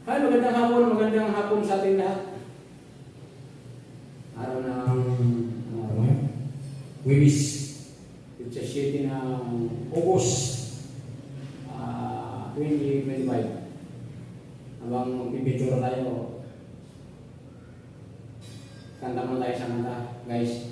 Hi, magandang hapon sa ating lahat. Araw ng Wibis, it's a city ng August 2025. Habang magpipicture tayo, kanta mo tayo sa kanta, guys.